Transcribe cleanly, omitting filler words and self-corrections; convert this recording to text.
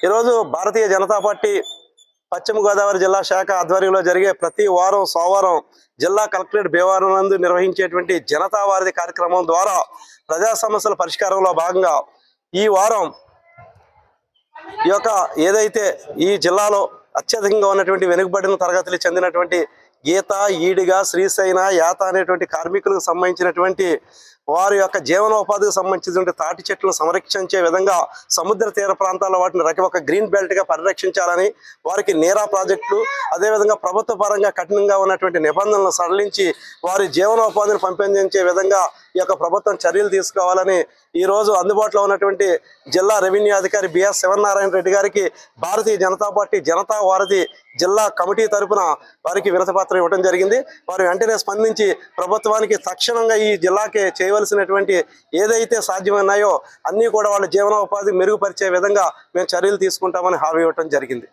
ఈరోజు భారతీయ జనతా పార్టీ పశ్చిమ గోదావరి జిల్లా శాఖ ఆధ్వర్యంలో జరిగే ప్రతి వారం సోమవారం జిల్లా కలెక్టరేట్ భీమవరం నందు నిర్వహించేటువంటి జనతా వారధి కార్యక్రమం ద్వారా ప్రజా సమస్యల పరిష్కారంలో భాగంగా ఈ వారం ఈ యొక్క ఏదైతే ఈ జిల్లాలో అత్యధికంగా ఉన్నటువంటి వెనుకబడిన తరగతులు చెందినటువంటి గీత, ఈడిగా, శ్రీశైన, యాత అనేటువంటి కార్మికులకు సంబంధించినటువంటి వారి యొక్క జీవనోపాధికి సంబంధించినటువంటి తాటి చెట్లను సంరక్షించే విధంగా సముద్ర తీర ప్రాంతాల్లో వాటిని ఒక గ్రీన్ బెల్ట్గా పరిరక్షించాలని, వారికి నీరా ప్రాజెక్టులు అదేవిధంగా ప్రభుత్వ పరంగా కఠినంగా ఉన్నటువంటి నిబంధనలను సడలించి వారి జీవనోపాధిని పెంపొందించే విధంగా ఈ యొక్క ప్రభుత్వం చర్యలు తీసుకోవాలని ఈరోజు అందుబాటులో ఉన్నటువంటి జిల్లా రెవెన్యూ అధికారి బిఎస్ శివనారాయణ రెడ్డి గారికి భారతీయ జనతా పార్టీ జనతా వారధి జిల్లా కమిటీ తరపున వారికి వినతిపత్రం ఇవ్వడం జరిగింది. వారు వెంటనే స్పందించి ప్రభుత్వానికి తక్షణంగా ఈ జిల్లాకి చేయవలసినటువంటి ఏదైతే సాధ్యమన్నాయో అన్నీ కూడా వాళ్ళ జీవనోపాధి మెరుగుపరిచే విధంగా మేము చర్యలు తీసుకుంటామని హామీ ఇవ్వడం జరిగింది.